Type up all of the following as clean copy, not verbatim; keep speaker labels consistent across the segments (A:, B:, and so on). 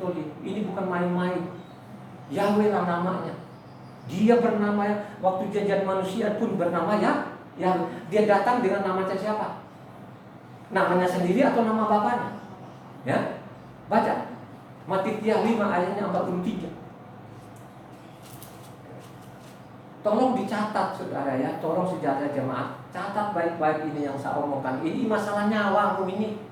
A: betulin. Ini bukan main-main. Yahweh lah namanya. Dia bernama, waktu jajan manusia pun bernama Yahweh. Dia datang dengan namanya siapa? Namanya sendiri atau nama bapaknya? Ya, baca Matitia 5 ayatnya 43. Tolong dicatat saudara ya, tolong saudara jemaat, catat baik-baik ini yang saya omongkan. Ini masalah nyawamu ini.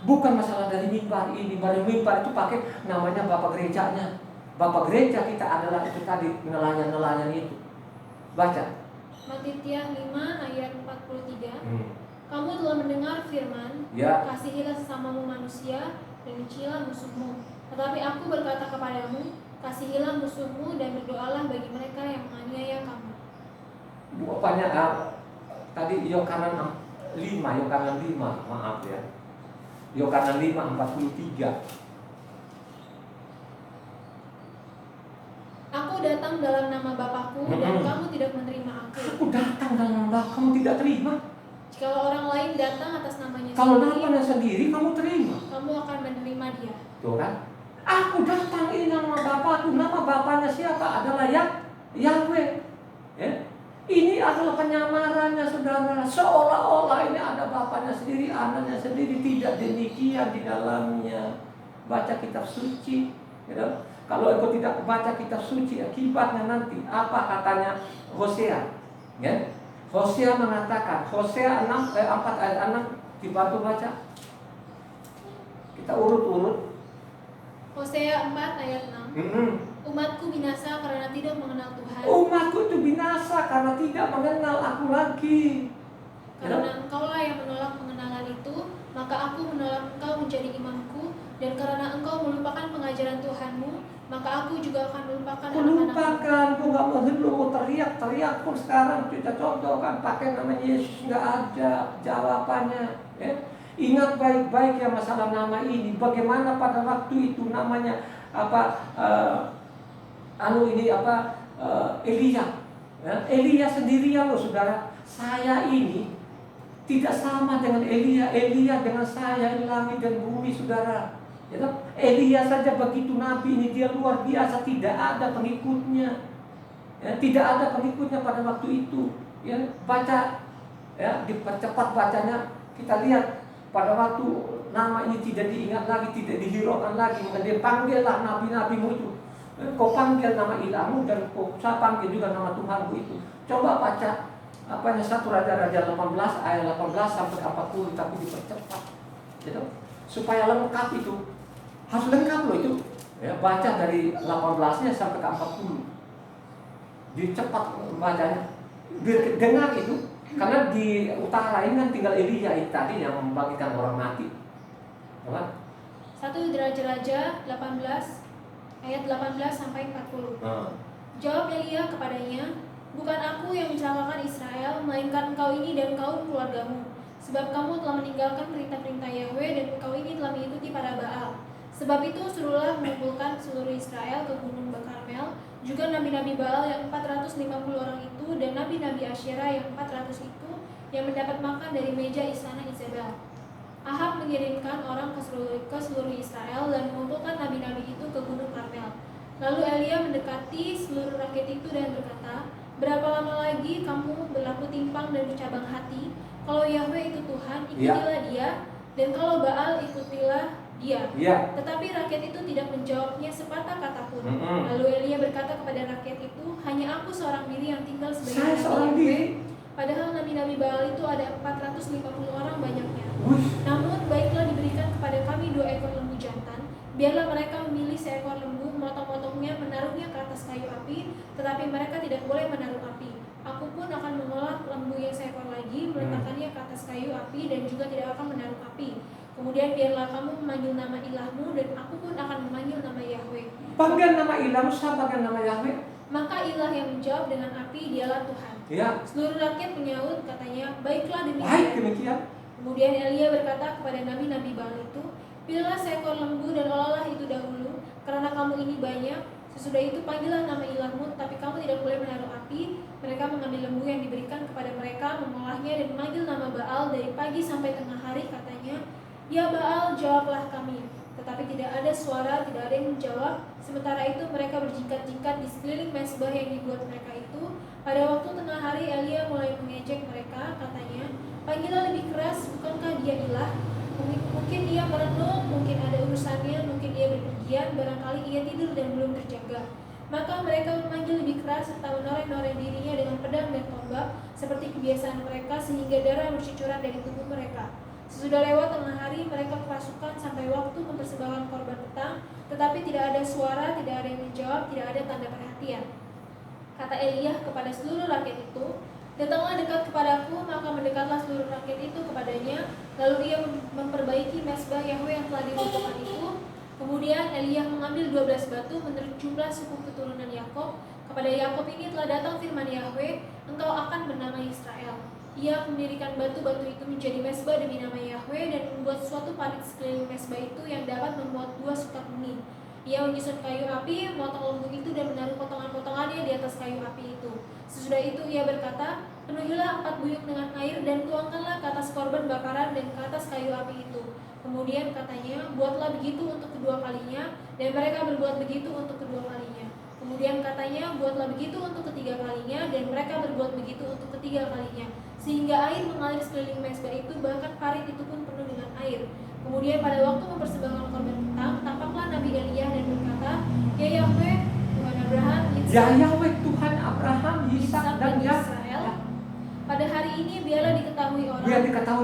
A: Bukan masalah dari mimbar ini. Dari mimbar itu pakai namanya bapak gerejanya. Bapak gereja kita adalah itu tadi, nelayan-nelayan itu. Baca
B: Matitia 5 ayat 43. Kamu telah mendengar firman,
A: ya.
B: Kasihilah sesamamu manusia dan bencilah musuhmu. Tetapi aku berkata kepadamu, kasihilah musuhmu dan berdoalah bagi mereka yang menganiaya kamu.
A: Banyak tadi Yohanan 5, maaf ya. Yohanan 5:43.
B: Aku datang dalam nama Bapakku dan kamu tidak menerima aku.
A: Aku datang dalam nama kamu tidak terima.
B: Jikalau orang lain datang atas namanya
A: Kalau
B: sendiri,
A: namanya sendiri kamu terima.
B: kamu akan menerima dia.
A: Tuh kan? Aku datang ini nama Bapakku. Nama Bapaknya siapa? Adalah Yahweh. Ya? Ini adalah penyamarannya saudara. Seolah-olah ini ada Bapaknya sendiri, anaknya sendiri. Tidak demikian di dalamnya. Baca kitab suci. Ya? Kalau engkau tidak baca kitab suci, akibatnya nanti apa katanya Hosea? Ya? Hosea mengatakan, Hosea 4 ayat 6, dibantu baca. Kita urut-urut.
B: Hosea 4 ayat 6. Umatku binasa karena tidak mengenal Tuhan.
A: Umatku itu binasa karena tidak mengenal aku lagi.
B: Karena engkaulah yang menolak pengenalan itu, maka aku menolak engkau menjadi imamku. Dan karena engkau melupakan pengajaran Tuhanmu, maka aku juga akan melupakan anak-anakmu.
A: Melupakan, kau gak mau teriak-teriak pun sekarang kita contohkan pakai nama Yesus, gak ada jawabannya. Ya? Ingat baik-baik ya masalah nama ini. Bagaimana pada waktu itu namanya Elia. Ya? Elia sendirian loh saudara. Saya ini tidak sama dengan Elia. Elia dengan saya ini langit dan bumi saudara. Ya, Elia saja begitu nabi ini dia luar biasa, tidak ada pengikutnya. Ya, tidak ada pengikutnya pada waktu itu. Ya, baca ya, dipercepat bacanya. Kita lihat pada waktu nama ini tidak diingat lagi, tidak dihiraukan lagi, maka dia panggillah nabi-nabimu itu. Kau panggil nama ilahmu dan kau panggil juga nama Tuhanmu itu. Coba baca 1 Raja-Raja 18 ayat 18 sampai 40, tapi dipercepat. Gitu. Supaya lengkap itu. Harus lengkap loh itu. Ya, baca dari 18-nya sampai ke 40. Dicepat bacanya. Dengar itu. Karena di utara ini kan tinggal Elia itu tadi yang membagikan orang mati. Apa?
B: 1 Raja-Raja 18 ayat 18 sampai 40. Jawab Elia kepadanya, bukan aku yang mencelakakan Israel, melainkan engkau ini dan kaum keluargamu. Sebab kamu telah meninggalkan perintah-perintah Yahweh dan engkau ini telah mengikuti para Baal. Sebab itu suruhlah mengumpulkan seluruh Israel ke gunung Karmel, juga nabi-nabi Baal yang 450 orang itu dan nabi-nabi Asyera yang 400 itu yang mendapat makan dari meja istana Izebel. Ahab mengirimkan orang ke seluruh Israel dan mengumpulkan nabi-nabi itu ke gunung Karmel. Lalu Elia mendekati seluruh rakyat itu dan berkata, berapa lama lagi kamu berlaku timpang dan bercabang hati? Kalau Yahweh itu Tuhan, ikutilah dia, dan kalau Baal, ikutilah dia. Tetapi rakyat itu tidak menjawabnya sepatah kata pun. Lalu Elia berkata kepada rakyat itu, hanya aku seorang diri yang tinggal sebagai nabi Yahweh. Padahal nabi-nabi Baal itu ada 450 orang banyaknya. Namun baiklah diberikan kepada kami 2 ekor lembu jantan. Biarlah mereka memilih seekor lembu, memotong-potongnya, menaruhnya ke atas kayu api, tetapi mereka tidak boleh menaruh api. Aku pun akan mengolah lembu yang seekor lagi, meletakkannya ke atas kayu api, dan juga tidak akan menaruh api. Kemudian biarlah kamu memanggil nama ilahmu, dan aku pun akan memanggil nama Yahweh.
A: Panggil nama ilahmu, siapa panggil nama Yahweh?
B: Maka ilah yang menjawab dengan api, dialah Tuhan.
A: Ya.
B: Seluruh rakyat menyaut, katanya, baiklah demikian.
A: Baik demikian.
B: Kemudian Elia berkata kepada nabi-nabi Baal itu, pilihlah seekor lembu dan olahlah itu dahulu, karena kamu ini banyak. Sesudah itu panggillah nama ilahmu, tapi kamu tidak boleh menaruh api. Mereka mengambil lembu yang diberikan kepada mereka, mengolahnya dan memanggil nama Baal dari pagi sampai tengah hari, katanya, ya Baal, jawablah kami. Tetapi tidak ada suara, tidak ada yang menjawab. Sementara itu mereka berjingkat-jingkat di sekeliling mezbah yang dibuat mereka itu. Pada waktu tengah hari Elia mulai mengejek mereka, katanya, "Panggillah lebih keras, bukankah dia ilah? Mungkin dia merenung, mungkin ada urusannya, mungkin ia berpergian, barangkali ia tidur dan belum terjaga." Maka mereka memanggil lebih keras serta menoreh-noreh dirinya dengan pedang dan tombak seperti kebiasaan mereka, sehingga darah bercucuran dari tubuh mereka. Sesudah lewat tengah hari, mereka kerasukan sampai waktu mempersembahkan korban petang, tetapi tidak ada suara, tidak ada yang menjawab, tidak ada tanda perhatian. Kata Elia kepada seluruh rakyat itu, "Datanglah dekat kepadaku." Maka mendekatlah seluruh rakyat itu kepadanya. Lalu ia memperbaiki mezbah Yahwe yang telah diruntuhkan itu. Kemudian Elia mengambil 12 batu menurut jumlah suku keturunan Yakob. Kepada Yakob ini telah datang firman Yahwe, "Engkau akan bernama Israel." Ia mendirikan batu-batu itu menjadi mezbah demi nama Yahwe dan membuat suatu parit sekeliling mezbah itu yang dapat memuat 2 sukat bumi. Ia menyusun kayu api, memotong lembu itu dan menaruh potongan-potongannya di atas kayu api itu. Sesudah itu ia berkata, "Penuhilah 4 buyuk dengan air dan tuangkanlah ke atas korban bakaran dan ke atas kayu api itu." Kemudian katanya, "Buatlah begitu untuk kedua kalinya," dan mereka berbuat begitu untuk kedua kalinya. Kemudian katanya, "Buatlah begitu untuk ketiga kalinya," dan mereka berbuat begitu untuk ketiga kalinya. Sehingga air mengalir sekeliling mezbah itu, bahkan parit itu pun penuh dengan air. Kemudian pada waktu mempersembahkan korban petang, tampaklah Nabi Elia dan berkata, "Ya Yahwe, Tuhan Abraham,
A: Ya Yahwe Tuhan Abraham, Ishak dan
B: Israel, pada hari ini biarlah diketahui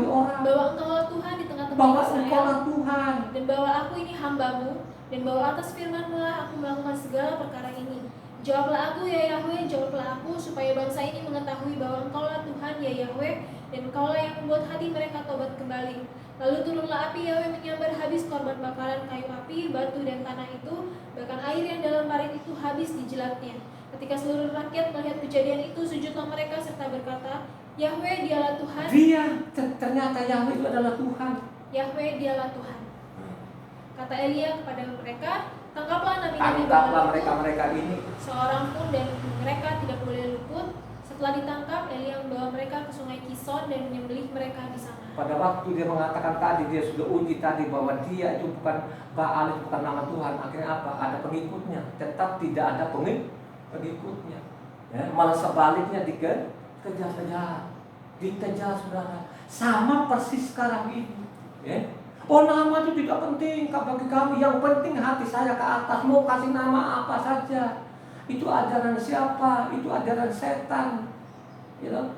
B: orang bahwa Engkaulah Tuhan di tengah-tengah Israel,
A: Tuhan,
B: dan bahwa aku ini hamba-Mu, dan bahwa atas firman-Mu lah aku melakukan segala perkara ini. Jawablah aku, ya Yahwe, jawablah aku, supaya bangsa ini mengetahui bahwa Engkaulah Tuhan, ya Yahwe, dan Engkaulah yang membuat hati mereka tobat kembali." Lalu turunlah api Yahwe menyambar habis korban bakaran kayu api, batu dan tanah itu, bahkan air yang dalam parit itu habis dijelatnya. Ketika seluruh rakyat melihat kejadian itu, sujudlah mereka serta berkata, "Yahwe, dialah Tuhan."
A: Ternyata Yahwe itu adalah Tuhan.
B: Yahwe, dialah Tuhan. Kata Elia kepada mereka, "Tangkaplah nabi-nabi
A: mereka ini.
B: Seorang pun dari mereka tidak boleh luput." Setelah ditangkap, Elia membawa mereka ke sungai Kison dan menyembelih mereka di sana.
A: Pada waktu dia mengatakan tadi, dia sudah uji tadi bahwa dia itu bukan Baal, itu bukan nama Tuhan. Akhirnya apa? Ada pengikutnya. Tetap tidak ada pengikutnya. Ya, malah sebaliknya dikejar-kejar, dikejar, saudara. Sama persis sekarang ini. Ya. Oh, nama itu tidak penting bagi kami. Yang penting hati saya ke atas. Mau kasih nama apa saja. Itu ajaran siapa? Itu ajaran setan. You know?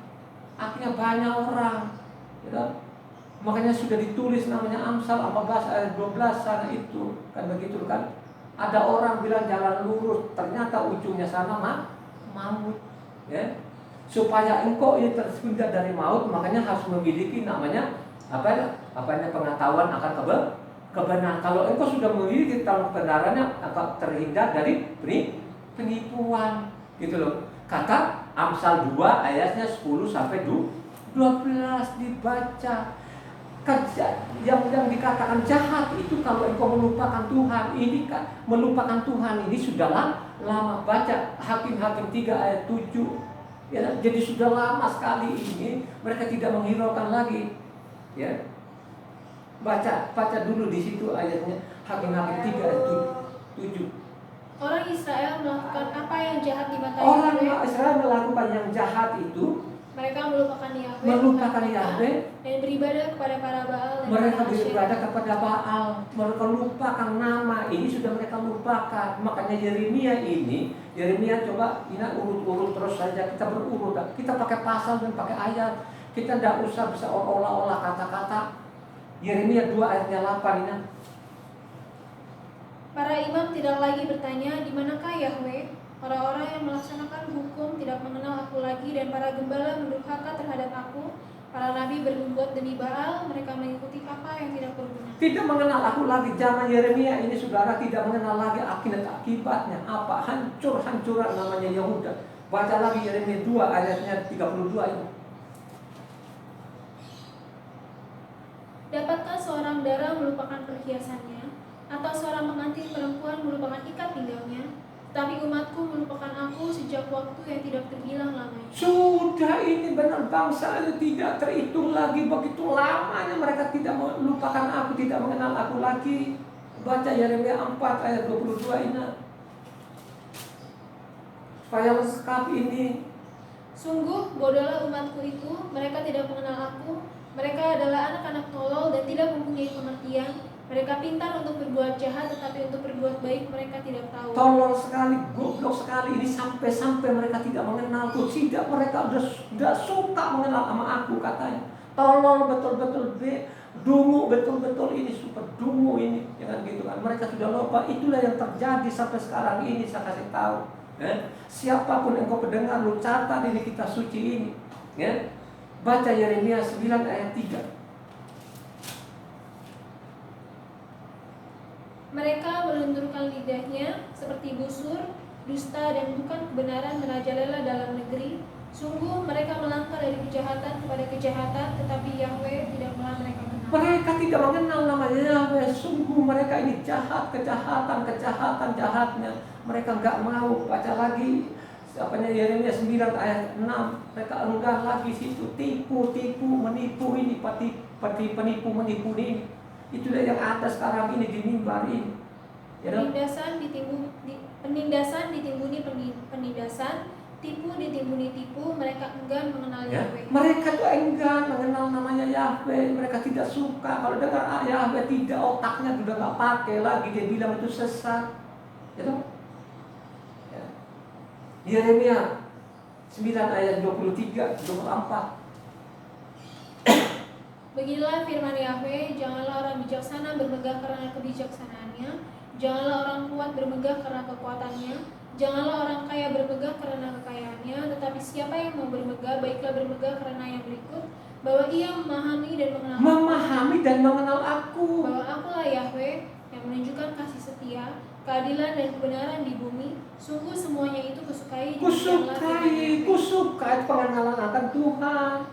A: Akhirnya banyak orang. You know? Makanya sudah ditulis namanya Amsal 14 ayat 12 sana itu. Kan begitu kan? Ada orang bilang jalan lurus, ternyata ujungnya sana maut. Ya. Supaya engkau ini terhindar dari maut, makanya harus memiliki namanya pengetahuan akan kebenaran. Kalau engkau sudah memiliki kebenarannya, akan terhindar dari penipuan, gitu loh. Kata Amsal 2 ayatnya 10 sampai 12 dibaca. Yang dikatakan jahat itu kalau engkau melupakan Tuhan, ini kan melupakan Tuhan ini sudah lama. Baca Hakim-Hakim 3 ayat 7. Ya, jadi sudah lama sekali ini mereka tidak menghiraukan lagi. Ya. Baca dulu di situ ayatnya, Hakim-Hakim 3 ayat 7.
B: Orang Israel melakukan apa yang jahat di mata
A: Orang
B: Yahwe.
A: Israel melakukan yang jahat itu.
B: Mereka melupakan
A: Yahwe
B: dan beribadah kepada para Baal.
A: Mereka beribadah kepada Baal. Mereka lupakan nama. Ini sudah mereka lupakan. Makanya Yeremia coba urut-urut terus saja. Kita berurut. Kita pakai pasal dan pakai ayat. Kita tidak usah bisa olah-olah kata-kata. Yeremia 2 ayatnya 8 ini.
B: Para imam tidak lagi bertanya, "Di manakah Yahwe?" Orang-orang yang melaksanakan hukum tidak mengenal aku lagi, dan para gembala mendurhaka terhadap aku. Para nabi bernubuat demi Baal, mereka mengikuti apa yang tidak berguna. Tidak mengenal aku lagi. Zaman Yeremia ini, saudara, tidak mengenal lagi akibatnya apa. Hancur-hancuran namanya Yehuda. Baca lagi Yeremia 2 ayatnya 32 ini. Dapatkah seorang dara melupakan perhiasannya, atau seorang pengantin perempuan melupakan ikat pinggangnya? Tapi umatku melupakan aku sejak waktu yang tidak terbilang lamanya. Sudah ini benar, bangsa itu tidak terhitung lagi. Begitu lamanya mereka tidak melupakan aku, tidak mengenal aku lagi.
A: Baca Yeremia 4 ayat 22 ini. Supaya lengkap ini.
B: Sungguh bodohlah umatku itu, mereka tidak mengenal aku. Mereka adalah anak-anak tolol dan tidak mempunyai pengertian. Mereka pintar untuk berbuat jahat, tetapi untuk berbuat baik mereka tidak tahu.
A: Tolol sekali, goblok sekali ini, sampai mereka tidak mengenalku. Tidak, mereka sudah suka mengenal sama aku katanya. Tolol betul-betul, dungu betul-betul ini, super dungu ini, jangan gitu kan. Mereka sudah lupa. Itulah yang terjadi sampai sekarang ini. Saya kasih tahu. Siapapun engkau pendengar, lu catat ini kitab suci ini. Baca Yeremia 9 ayat 3.
B: Mereka melunturkan lidahnya seperti busur, dusta dan bukan kebenaran merajalela dalam negeri. Sungguh mereka melangkah dari kejahatan kepada kejahatan, tetapi Yahweh tidak malah mereka kenal.
A: Mereka tidak mengenal namanya Yahweh. Sungguh mereka ini jahat, kejahatan jahatnya. Mereka enggak mau baca lagi Yeremia 9 ayat 6. Mereka enggak lagi situ, tipu, menipu ini, penipu menipu ini. Itulah yang ada sekarang ini di mimbar ini.
B: Penindasan ditimbuni penindasan, tipu ditimbuni tipu. Mereka enggan mengenal Yahweh.
A: Mereka tuh enggan mengenal namanya Yahweh. Mereka tidak suka kalau dengar Yahweh, tidak, otaknya sudah nggak pakai lagi. Dia bilang itu sesat. Yeremia 9 ayat 23, 24.
B: Beginilah firman Yahweh, janganlah orang bijaksana bermegah karena kebijaksanaannya, janganlah orang kuat bermegah karena kekuatannya, janganlah orang kaya bermegah karena kekayaannya, tetapi siapa yang mau bermegah, baiklah bermegah karena yang berikut, bahwa ia memahami dan mengenal aku, bahwa akulah Yahweh yang menunjukkan kasih setia, keadilan dan kebenaran di bumi. Sungguh semuanya itu kusukai
A: pengenalan akan Tuhan.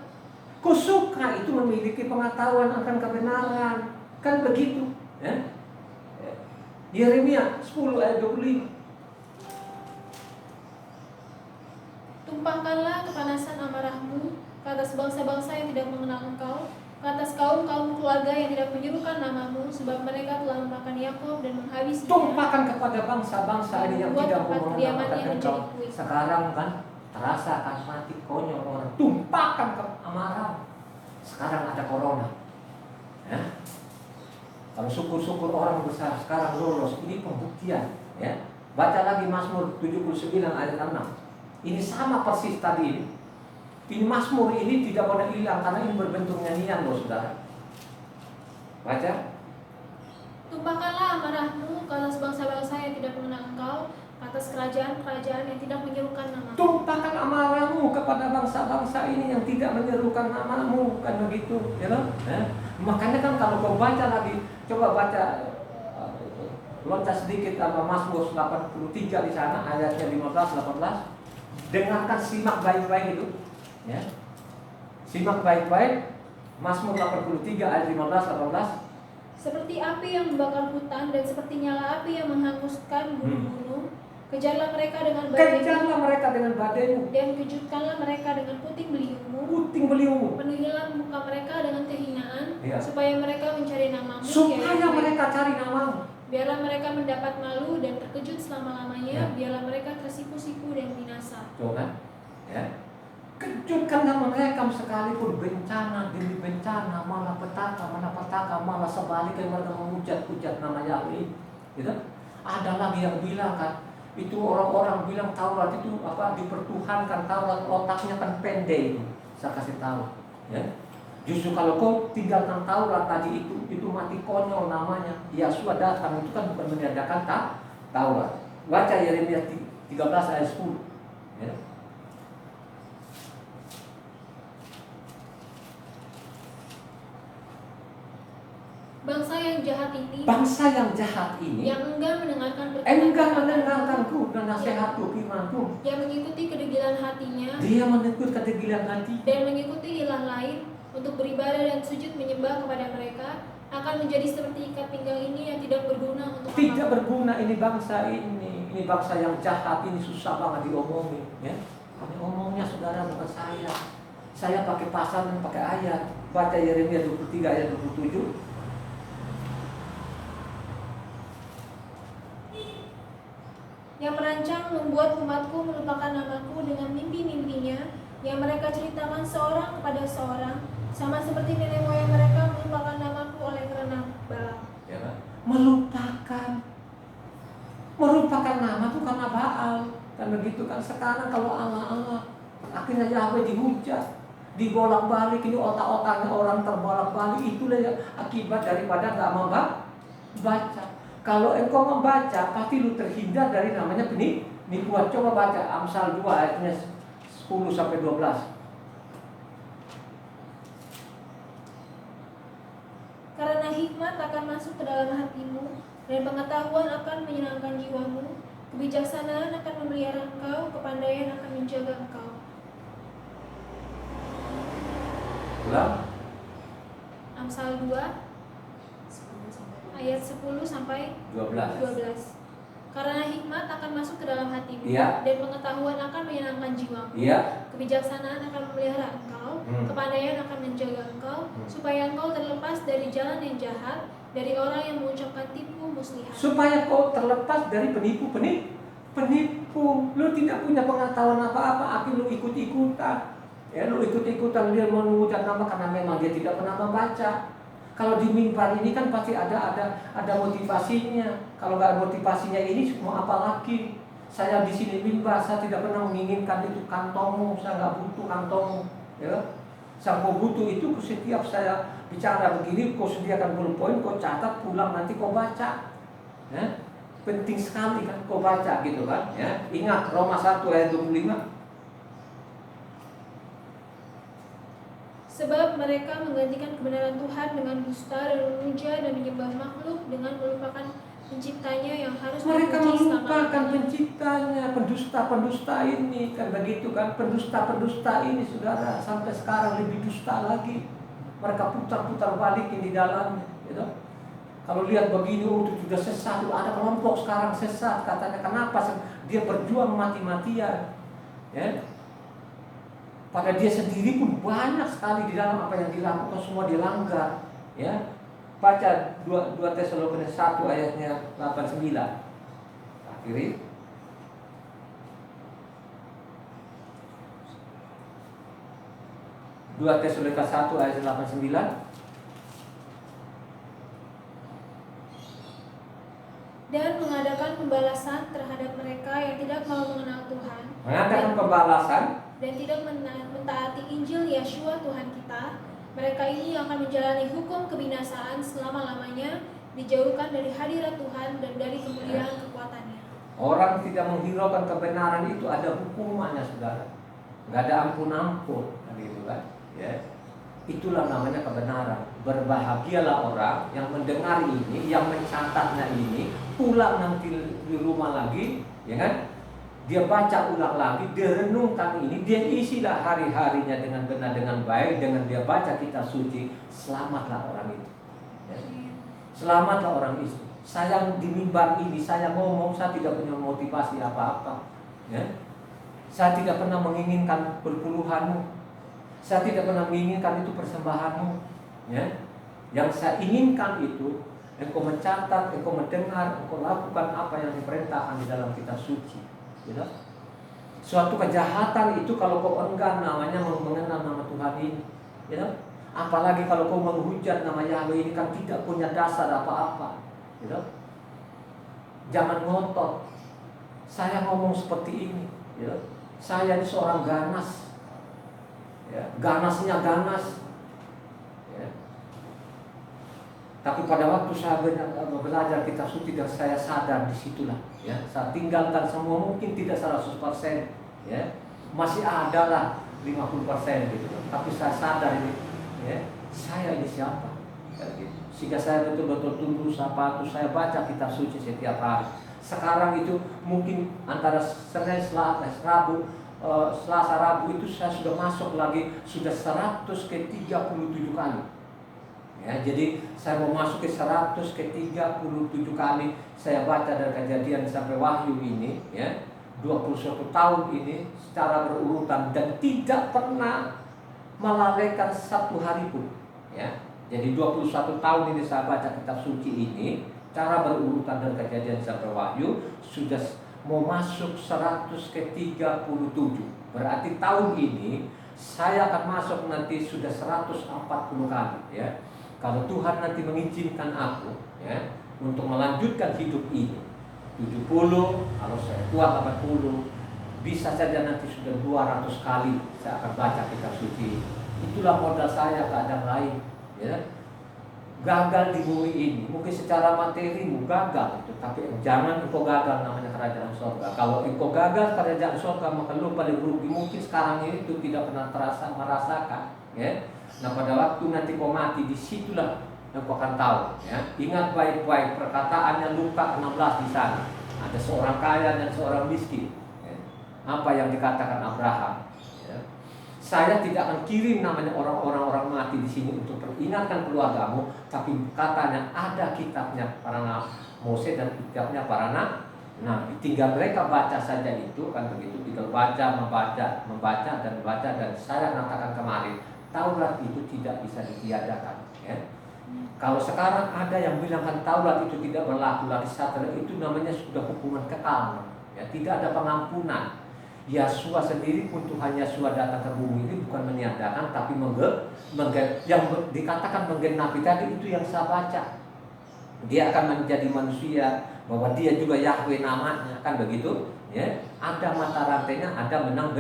A: Kusuka itu memiliki pengetahuan akan kebenaran. Kan begitu. Yeremia 10 ayat 25.
B: Tumpahkanlah kepanasan amarahmu ke atas bangsa-bangsa yang tidak mengenal engkau, ke atas kaum-kaum keluarga yang tidak menyerukan namamu, sebab mereka telah memakan Yakob dan menghabisinya.
A: Tumpahkan kepada bangsa-bangsa ini yang tidak mengenal engkau. Sekarang kan terasa akan mati konyol orang. Tumpahkan ke amarah. Sekarang ada corona. Kalau syukur-syukur orang besar sekarang lolos, ini pembuktian. Baca lagi Mazmur 79 ayat 6. Ini sama persis tadi. Ini Mazmur ini tidak pernah hilang karena ini berbentuk nyanyian loh saudara. Baca.
B: Tumpahkanlah amarahmu ke atas bangsa-bangsa yang tidak mengenal engkau, ke atas kerajaan-kerajaan yang tidak menyerukan namamu.
A: Tumpahkan amarahmu kepada bangsa-bangsa ini yang tidak menyerukan namamu, kan begitu, ya loh? Makanya kan kalau kau baca lagi, coba baca loncat sedikit sama Mazmur 83 di sana ayatnya 15-18. Dengarkan, simak baik-baik itu, ya. Simak baik-baik Mazmur 83 ayat 15-18.
B: Seperti api yang membakar hutan dan seperti nyala api yang menghanguskan gunung-gunung, kejarlah mereka dengan badaimu, dan kejutkanlah mereka dengan puting beliungmu. Penuhilah muka mereka dengan kehinaan, supaya mereka mencari namamu.
A: Mereka cari namamu.
B: Biarlah mereka mendapat malu dan terkejut selama-lamanya. Biarlah mereka tersipu-sipu dan binasa.
A: Coba, kejutkanlah mereka sekalipun bencana demi bencana, malah petaka, malah sebaliknya mereka menghujat-hujat nama Yahweh. Gitu? Ada lagi yang bilang kan, itu orang-orang bilang Taurat itu dipertuhankan, Taurat otaknya kan pendek itu. Saya kasih tahu, ya. Justru kalau kau tinggalkan Taurat tadi itu mati konyol namanya. Yesua datang itu kan bukan meniadakan Taurat. Baca Yeremia 13 ayat 10. Ya.
B: Bangsa yang jahat ini yang enggan mendengarkanku
A: dan nasihatku, firmanku,
B: yang mengikuti kedegilan hatinya,
A: dia mengikuti kedegilan hati
B: dan mengikuti ilah lain untuk beribadah dan sujud menyembah kepada mereka, akan menjadi seperti ikat pinggang ini yang tidak berguna untuk
A: tidak apa-apa. Berguna ini bangsa yang jahat ini, susah banget diomongin, ya. Ini omongnya saudara, bukan saya pakai pasal dan pakai ayat. Baca Yeremia 23 ayat 27.
B: yang merancang membuat umatku melupakan namaku dengan mimpi-mimpinya yang mereka ceritakan seorang kepada seorang, sama seperti nenek moyang mereka melupakan namaku oleh karena Baal.
A: Ya kan? Merupakan nama itu karena Baal. Kan begitu kan. Sekarang kalau Allah akhirnya Yahweh dihujat, dibolak-balik, ini otak-otaknya orang terbolak-balik. Itulah yang akibat daripada gak membaca. Kalau engkau membaca, pasti lu terhindar dari namanya penipuan. Coba baca Amsal 2 ayatnya 10-12.
B: Karena hikmat akan masuk ke dalam hatimu, dan pengetahuan akan menyenangkan jiwamu, kebijaksanaan akan memelihara engkau, kepandaian akan menjaga engkau.
A: Ulang.
B: Amsal 2 ayat 10 sampai 12. Karena hikmat akan masuk ke dalam hatimu,
A: Iya.
B: dan pengetahuan akan menyenangkan jiwamu,
A: Iya.
B: kebijaksanaan akan memelihara engkau, kepandaian akan menjaga engkau, supaya engkau terlepas dari jalan yang jahat, dari orang yang mengucapkan tipu muslihat. Supaya
A: kau terlepas dari penipu. Lu tidak punya pengetahuan apa-apa, akhirnya lu ikut-ikutan. Ya, lu ikut-ikutan dia mengucap nama karena memang dia tidak pernah membaca. Kalau di mimbar ini kan pasti ada motivasinya. Kalau nggak ada motivasinya ini mau apa lagi? Saya di sini mimbar, saya tidak pernah menginginkan itu kantongmu, saya nggak butuh kantongmu. Ya, saya mau butuh itu setiap saya bicara begini, kau sediakan poin, kau catat, pulang nanti kau baca. Ya, penting sekali kan kau baca gitu kan. Ya, ingat Roma 1 ayat 25.
B: Sebab mereka menggantikan kebenaran Tuhan dengan dusta dan memuja dan menyembah makhluk dengan melupakan penciptanya yang harus
A: mereka
B: dipuji
A: melupakan penciptanya, pendusta ini kan begitu kan, pendusta ini saudara sampai sekarang lebih dusta lagi. Mereka putar-putar balikin di dalamnya, gitu. Kalau lihat begini, itu sudah sesat. Ada kelompok sekarang sesat, katanya kenapa dia berjuang mati-matian, ya. Pada dia sendiri pun banyak sekali di dalam apa yang dilakukan semua dilanggar, ya. Baca 2 Tesalonika 1 ayatnya 8-9. Akhiri. Dua Tesalonika 1 ayat 8-9.
B: Dan mengadakan pembalasan terhadap mereka yang tidak mau mengenal Tuhan.
A: Mengadakan pembalasan
B: dan tidak mentaati Injil Yeshua Tuhan kita. Mereka ini akan menjalani hukum kebinasaan selama-lamanya, dijauhkan dari hadirat Tuhan dan dari kemuliaan kekuatannya.
A: Orang tidak menghiraukan kebenaran itu ada hukumannya, saudara. Nggak ada ampun-ampun, gitu kan? Ya. Itulah namanya kebenaran. Berbahagialah orang yang mendengar ini, yang mencatatnya ini, pulang nanti di rumah lagi, ya kan? Dia baca ulang lagi, dia renungkan ini, dia isilah hari-harinya dengan benar, dengan baik, dengan dia baca kitab suci. Selamatlah orang itu, ya. Selamatlah orang itu. Saya di mimbar ini, saya ngomong, saya tidak punya motivasi apa-apa, ya. Saya tidak pernah menginginkan perpuluhanmu, saya tidak pernah menginginkan itu persembahanmu, ya. Yang saya inginkan itu engkau mencatat, engkau mendengar, engkau lakukan apa yang diperintahkan di dalam kitab suci. Gitu? Suatu kejahatan itu kalau kau enggan namanya mengenal nama Tuhan ini, gitu? Apalagi kalau kau menghujat nama Yahweh ini kan tidak punya dasar apa-apa, gitu? Jangan ngotot. Saya ngomong seperti ini, gitu? Saya ini seorang ganas, ya, ganasnya ganas, ya. Tapi pada waktu saya belajar kitab suci dan saya sadar disitulah, ya, saya tinggalkan semua, mungkin tidak 100%, ya, masih ada lah 50% gitu. Tapi saya sadar ini, ya, saya ini siapa, gitu. Sehingga saya betul-betul tunduk, saya baca kitab suci setiap hari. Sekarang itu mungkin antara Senin, Selasa, Rabu itu saya sudah masuk lagi sudah 137 kali. Ya, jadi saya mau masuk ke 137 kali saya baca dari Kejadian sampai Wahyu ini, ya, 21 tahun ini secara berurutan dan tidak pernah melalaikan satu hari pun, ya. Jadi 21 tahun ini saya baca kitab suci ini cara berurutan dari Kejadian sampai Wahyu sudah mau masuk 100 ke 37. Berarti tahun ini saya akan masuk nanti sudah 140 kali ya. Kalau Tuhan nanti mengizinkan aku ya untuk melanjutkan hidup ini 70, kalau saya kuat 80, bisa saja nanti sudah 200 kali saya akan baca kitab suci. Itulah modal saya, keadaan lain ya. Gagal di bumi ini, mungkin secara materimu gagal, tapi jangan engkau gagal namanya kerajaan surga. Kalau engkau gagal kerajaan surga, maka lu paling rugi. Mungkin sekarang ini itu tidak pernah merasakan ya. Nah pada waktu nanti kau mati, disitulah engkau akan tahu ya. Ingat baik-baik perkataannya Luka 16 di sana. Ada seorang kaya dan seorang miskin ya. Apa yang dikatakan Abraham ya. Saya tidak akan kirim namanya orang-orang mati di sini untuk peringatkan keluargamu, tapi katanya ada kitabnya para Mose dan kitabnya para nabi. Tinggal mereka baca saja itu kan begitu. Tinggal membaca dan saya katakan kemarin, Taurat itu tidak bisa ditiadakan. Ya. Kalau sekarang ada yang bilang kan Taurat itu tidak berlaku lagi, setelah itu namanya sudah hukuman kekal. Ya, tidak ada pengampunan. Yesua sendiri pun Tuhan Yesua datang ke bumi ini bukan meniadakan, tapi yang dikatakan menggenapi tadi itu yang saya baca. Dia akan menjadi manusia, bahwa dia juga Yahweh namanya, kan begitu? Ya, ada mata rantainya, ada benang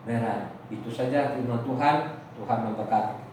A: merah. Itu saja firman Tuhan. Tuhan memberkati.